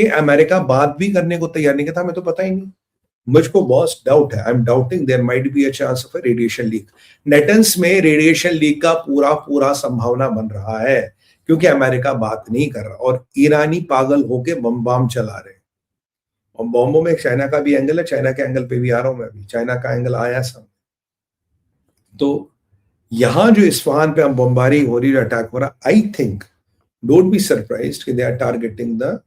कि अमेरिका बात भी करने को तैयार नहीं था, हमें तो पता ही नहीं। मुझको बहुत डाउट है, I am doubting there might be a chance of a radiation leak. Natanz में रेडिएशन लीक का पूरा पूरा संभावना बन रहा है, क्योंकि अमेरिका बात नहीं कर रहा और ईरानी पागल होके बम चला रहे हैं। और बॉम्बों में चाइना का भी एंगल है, चाइना के एंगल पे भी आ रहा हूं मैं अभी, चाइना का एंगल आया सब। तो यहां जो इस्फहान पे हम बमबारी हो रही है, अटैक हो रहा, I think don't be surprised कि they are targeting the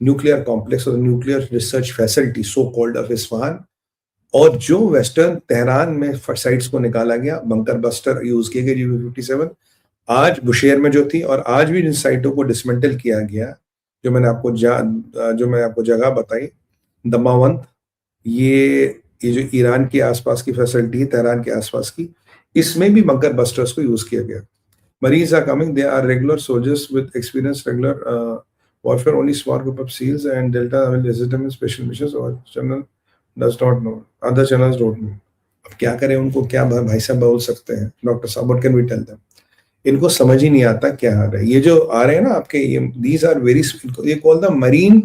nuclear complex और nuclear research facility so called of Isfahan. और जो वेस्टर्न तेहरान में साइट्स को निकाला गया, बंकर बस्टर यूज किए गए GBU-57, आज बुशेयर में जो थी, और आज भी जिन साइटों को डिसमेंटल किया गया, जो मैंने आपको जगह बताई, दमावंत, ये जो ईरान के आसपास की फैसिलिटी है, तेहरान के आसपास की, इसमें भी बंकर बस्टर्स को यूज किया गया। Marines are coming. They are regular soldiers with experience, regular warfare. Only small group of SEALs and Delta will visit them in special missions. Or general does not know. Other generals don't know. अब क्या करें, उनको क्या भाई साहब बोल सकते हैं, डॉक्टर साहब, what can we tell them? इनको समझ ही नहीं आता क्या आ रहा है। ये जो आ रहे हैं ना आपके, ये these are very, ये call the marine,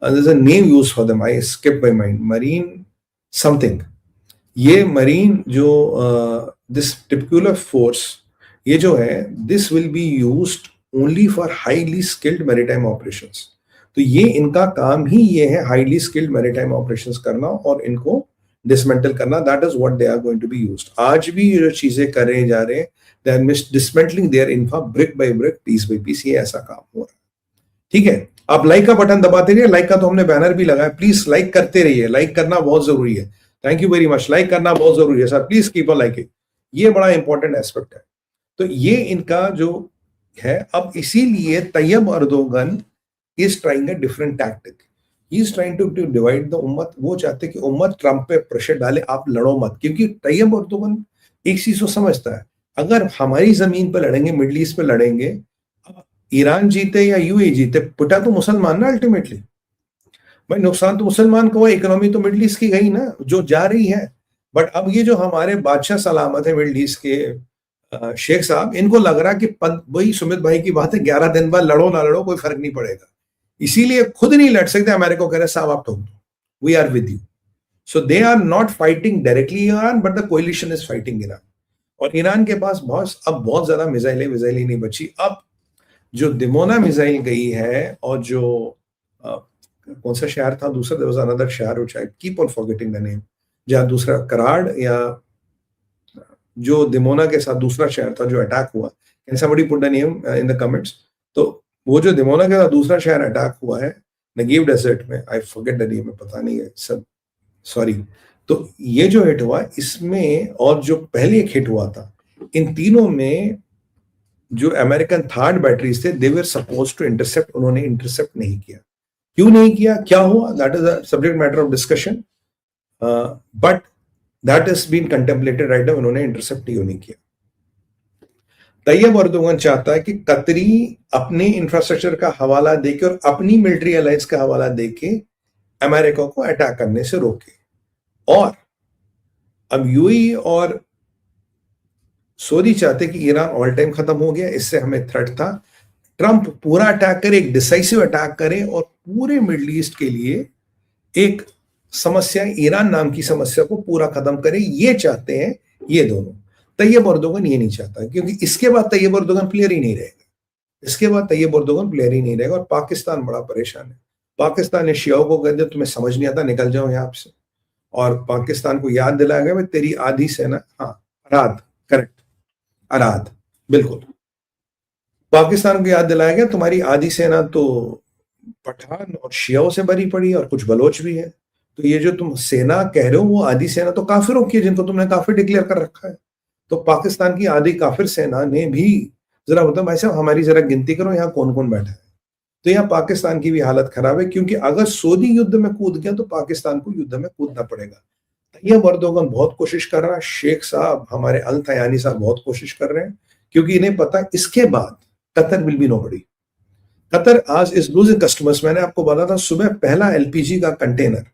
there's a name used for them, I skipped my mind, marine something। ये marine जो this particular force, ये जो है, this will be used only for highly skilled maritime operations. तो ये इनका काम ही ये है, हाईली स्किल्ड मैरीटाइम ऑपरेशंस करना और इनको डिसमेंटल करना। That is what they are going to be used. आज भी ये जो चीजें करे जा रहे हैं, they are dismantling their infra brick by brick, piece by piece, ये ऐसा काम हो रहा है। ठीक है, आप लाइक का बटन दबाते रहिए। लाइक का तो हमने बैनर भी लगाया, प्लीज लाइक करते रहिए, लाइक करना बहुत जरूरी है। Thank you very much, like करना बहुत जरूरी है sir, please keep on liking, ये बड़ा इंपॉर्टेंट एस्पेक्ट है। तो ये इनका जो है, अब इसीलिए Tayyip Erdogan is trying a different tactic. He is trying to divide the उम्मत। वो चाहते कि उम्मत ट्रंप पे प्रेशर डाले, आप लड़ो मत, क्योंकि तैयब अर्दोगन एक चीज को समझता है, अगर हमारी जमीन पर लड़ेंगे, मिडल ईस्ट पे लड़ेंगे, अब ईरान जीते या यूएई जीते, पिटा तो मुसलमान ना अल्टीमेटली। भाई नुकसान तो मुसलमान को, इकोनॉमी तो मिडल ईस्ट की गई ना, जो जा रही है। बट अब ये जो हमारे बादशाह सलामत है मिडल ईस्ट के, शेख साहब, इनको लग रहा कि वही सुमित भाई की बात है, 11 दिन बाद लड़ो ना लड़ो कोई फर्क नहीं पड़ेगा, इसीलिए खुद नहीं लड़ सकते। अमेरिका को कह रहे साहब आप ठोक दो, we are with you. So they are not fighting directly Iran, but the coalition is fighting Iran. और ईरान के पास बहुत ज्यादा मिसाइलें नहीं बची। अब जो दिमोना मिसाइल गई है, और जो कौन सा शहर था दूसरा, देयर वाज अनदर शहर which I keep on forgetting the name, जहां दूसरा कराड़, या जो दिमोना के साथ दूसरा शहर था जो अटैक हुआ, can somebody put the name in the comments. तो वो जो दिमोना के साथ दूसरा शहर अटैक हुआ है नगीव डेजर्ट में, आई फॉरगेट द नेम, पता नहीं है सब, सॉरी। तो ये जो हिट हुआ इसमें, और जो पहले एक हिट हुआ था, इन तीनों में जो अमेरिकन थर्ड बैटरीज थे, they were suppose to intercept, उन्होंने इंटरसेप्ट नहीं किया। क्यों नहीं किया, क्या हुआ, that is a subject matter of discussion, but that is been contemplated right now, उन्होंने इंटरसेप्ट ही नहीं किया। तैयब अर्दोगन चाहता है कि कतरी अपने इंफ्रास्ट्रक्चर का हवाला देके और अपनी मिलिट्री अलायंस का हवाला देके अमेरिका को अटैक करने से रोके। और अब यूएई और सऊदी चाहते कि ईरान ऑल टाइम खत्म हो गया, इससे हमें थ्रेट था। ट्रंप पूरा अटैक करे, एक डिसाइसिव अटैक करे, और पूरे मिडिल ईस्ट के लिए एक समस्या, ईरान नाम की समस्या को पूरा खत्म करे, ये चाहते हैं ये दोनों। तैयब अर्दोगन ये नहीं चाहता, क्योंकि इसके बाद तैयब अर्दोगन प्लेयर ही नहीं रहेगा, इसके बाद तैयब अर्दोगन प्लेयर ही नहीं रहेगा। और पाकिस्तान बड़ा परेशान है। पाकिस्तान ने शियाओं को कह दिया तुम्हें समझ नहीं आता, निकल जाओ यहाँ से। और पाकिस्तान को याद दिलाया गया, तेरी आधी सेना, हाँ अराद, करेक्ट, अराद, बिल्कुल, पाकिस्तान को याद दिलाया गया तुम्हारी आधी सेना तो पठान और शियाओं से भरी पड़ी और कुछ बलोच भी है। तो ये जो तुम सेना कह रहे हो, वो आधी सेना तो काफिरों की है, जिनको तुमने काफिर डिक्लेयर कर रखा है। तो पाकिस्तान की आधी काफिर सेना ने भी जरा बताओ भाई साहब, हमारी जरा गिनती करो यहाँ कौन कौन बैठा है। तो यहाँ पाकिस्तान की भी हालत खराब है, क्योंकि अगर सऊदी युद्ध में कूद गया तो पाकिस्तान को युद्ध में कूदना पड़ेगा। तैयब अर्दोगन बहुत कोशिश कर रहा है, शेख साहब, हमारे अल तयानी साहब बहुत कोशिश कर रहे हैं, क्योंकि इन्हें पता है इसके बाद Qatar will be nobody. Qatar आज इज लूजिंग कस्टमर्स। मैंने आपको बताया था सुबह पहला एलपीजी का कंटेनर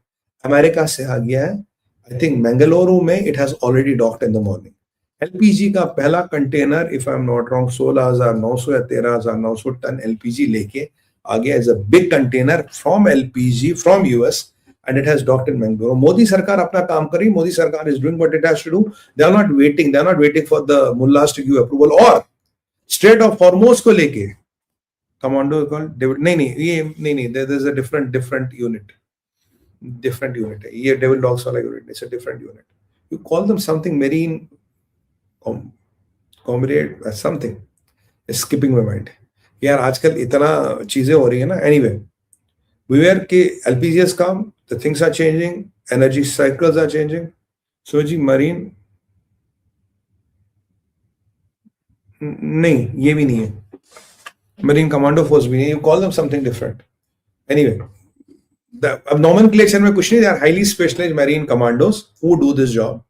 अमेरिका से आ गया है। आई थिंक बेंगलुरु में it has already docked in the morning. LPG का पहला container, if I am not wrong, 16,900 या 13,900 टन एलपीजी लेके आ गया as a big container from LPG from US and it has docked in Mangalore. Modi सरकार अपना काम कर रही है, मोदी सरकार is doing what it has to do. They are not waiting for the mullahs to give approval. और Strait of Hormuz को लेके कमांडो नहीं, there is a different unit है ये, डेविल डॉग्स वाला unit, it's a different unit. You call them something marine comrade something, is skipping my mind. यार आजकल इतना चीजें हो रही है ना. Anyway, we were के LPGs काम, the things are changing, energy cycles are changing. So ji marine नहीं, ये भी नहीं है, marine commando force भी नहीं है. You call them something different. Anyway, अब nomenclature में कुछ नहीं, they are highly specialized marine commandos who do this job.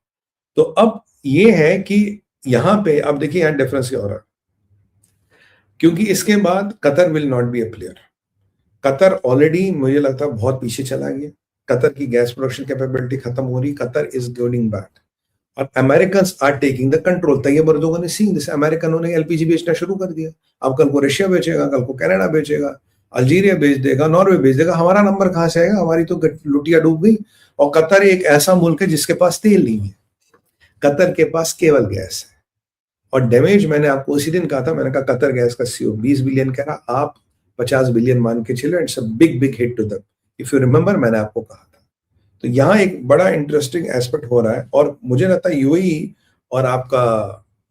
तो अब ये है कि यहां पे अब देखिए यहां डिफरेंस क्या हो रहा है, क्योंकि इसके बाद Qatar will not be a player. Qatar already मुझे लगता है बहुत पीछे चला गया. कतर की गैस प्रोडक्शन कैपेबिलिटी खत्म हो रही. कतर इज गोइंग बैक और Americans are taking the control. Tayyip Erdogan ने सीन दिस, अमेरिकनों ने एलपीजी बेचना शुरू कर दिया. अब कल को रशिया बेचेगा, कल को कनाडा बेचेगा, अल्जीरिया बेच देगा, नॉर्वे बेच देगा. हमारा नंबर कहां से आएगा? हमारी तो लुटिया डूब गई. और कतर एक ऐसा मुल्क है जिसके पास तेल नहीं है, कतर के पास केवल गैस है. और डैमेज मैंने आपको उसी दिन कहा था, मैंने कहा कतर गैस का सीओ 20 बिलियन कह रहा, आप 50 बिलियन मान के चलो. It's a big hit to them, if you remember मैंने आपको कहा था. तो यहाँ एक बड़ा इंटरेस्टिंग एस्पेक्ट हो रहा है और मुझे लगता है यूएई और आपका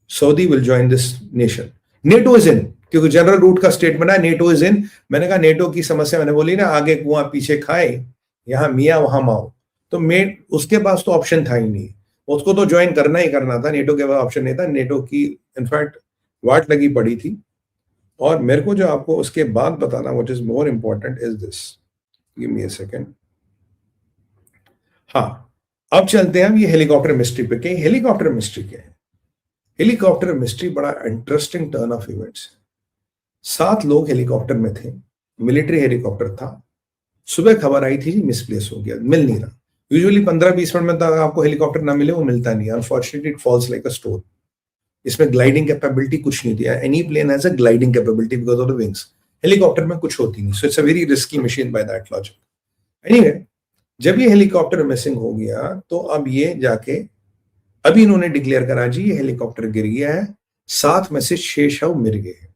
Saudi will join this nation. NATO is in, क्योंकि जनरल रूट का स्टेटमेंट है नेटो इज इन. मैंने कहा नेटो की समस्या मैंने बोली ना, आगे कुआं पीछे खाए, यहाँ मियाँ वहां माओ. तो उसके पास तो ऑप्शन था ही नहीं, उसको तो ज्वाइन करना ही करना था. नेटो के पास ऑप्शन नहीं था. नेटो की इनफैक्ट वाट लगी पड़ी थी. और मेरे को जो आपको उसके बाद बताना what is more important is this, give me a second. हाँ, अब चलते हैं हम ये हेलीकॉप्टर मिस्ट्री पे. कहीं हेलीकॉप्टर मिस्ट्री क्या है? हेलीकॉप्टर मिस्ट्री बड़ा इंटरेस्टिंग टर्न ऑफ इवेंट्स. 7 लोग हेलीकॉप्टर में थे, मिलिट्री हेलीकॉप्टर था. सुबह खबर आई थी जी मिसप्लेस हो गया, मिल नहीं रहा. यूजुअली 15-20 मिनट में तक आपको हेलीकॉप्टर ना मिले, वो मिलता नहीं. Unfortunately it falls like a stone. इसमें ग्लाइडिंग कैपेबिलिटी कुछ नहीं थी. Any plane has a gliding capability because of the wings. Helicopter में कुछ होती नहीं. So it's a very risky machine by that logic. Anyway, जब ये हेलीकॉप्टर मिसिंग हो गया तो अब ये जाके अभी इन्होंने डिक्लेयर करा जी ये हेलीकॉप्टर गिर गया है, 7 में से 6 शव मिल गए.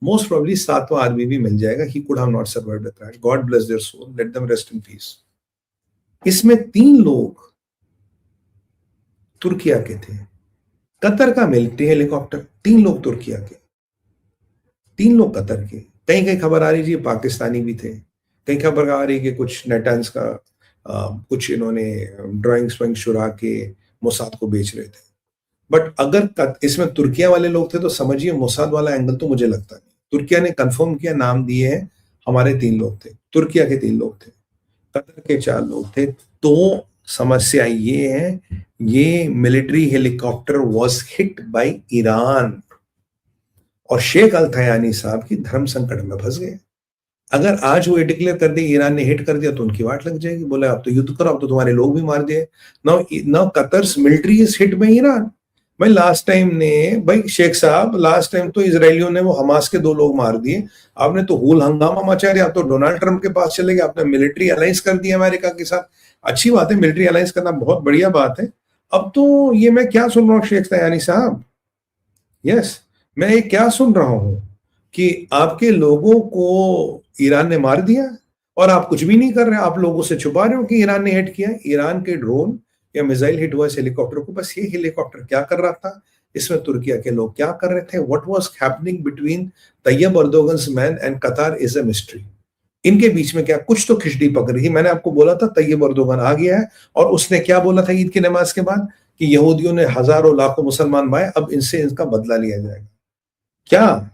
मोस्ट प्रोबेबली 7वां आदमी भी मिल जाएगा. He could have not survived the crash. God bless their soul, let them rest in peace. इसमें 3 लोग तुर्किया के थे. कतर का मिलिट्री हेलीकॉप्टर, 3 लोग तुर्किया के, 3 लोग कतर के. कहीं कहीं खबर आ रही जी पाकिस्तानी भी थे, कहीं खबर आ रही कि कुछ नेटन्स का कुछ इन्होंने ड्राइंग्स चुरा के मोसाद को बेच रहे थे. बट अगर इसमें तुर्किया वाले लोग थे तो समझिए मोसाद वाला एंगल तो मुझे लगता नहीं. तुर्किया ने कंफर्म किया, नाम दिए हैं, हमारे 3 लोग थे, तुर्किया के 3 लोग थे, कतर के 4 लोग थे. तो समस्या ये है, ये military helicopter was hit by Iran और शेख अल थयानी साहब की धर्म संकट में फंस गए. अगर आज वो डिक्लेयर कर दे ईरान ने हिट कर दिया तो उनकी वाट लग जाएगी. बोले आप तो युद्ध करो, अब तो तुम्हारे लोग भी मार दिए. Now Qatar's military is hit by Iran. भाई लास्ट टाइम ने, भाई शेख साहब लास्ट टाइम तो इजरायलियों ने वो हमास के 2 लोग मार दिए. आपने तो हुल हंगामा मचा दिया. आप तो डोनाल्ड ट्रंप के पास चले गए, आपने मिलिट्री अलायंस कर दिया अमेरिका के साथ. अच्छी बात है, मिलिट्री अलायंस करना बहुत बढ़िया बात है. अब तो ये मैं क्या सुन रहा हूँ शेख तयानी साहब, यस मैं ये क्या सुन रहा हूं कि आपके लोगों को ईरान ने मार दिया और आप कुछ भी नहीं कर रहे. आप लोगों से छुपा रहे हो कि ईरान ने हिट किया. ईरान के ड्रोन या मिसाइल हिट हुआ इस हेलीकॉप्टर को. बस ये हेलीकॉप्टर क्या कर रहा था, इसमें तुर्किया के लोग क्या कर रहे थे, what was happening between Tayyip Erdogan's man and Qatar is a mystery. इनके बीच में क्या कुछ तो खिचड़ी पक रही थी. मैंने आपको बोला था तैयब अर्दोगन आ गया है और उसने क्या बोला था ईद की नमाज के बाद कि यहूदियों ने हजारों लाखों मुसलमान मारे, अब इनसे इनका बदला लिया जाएगा. क्या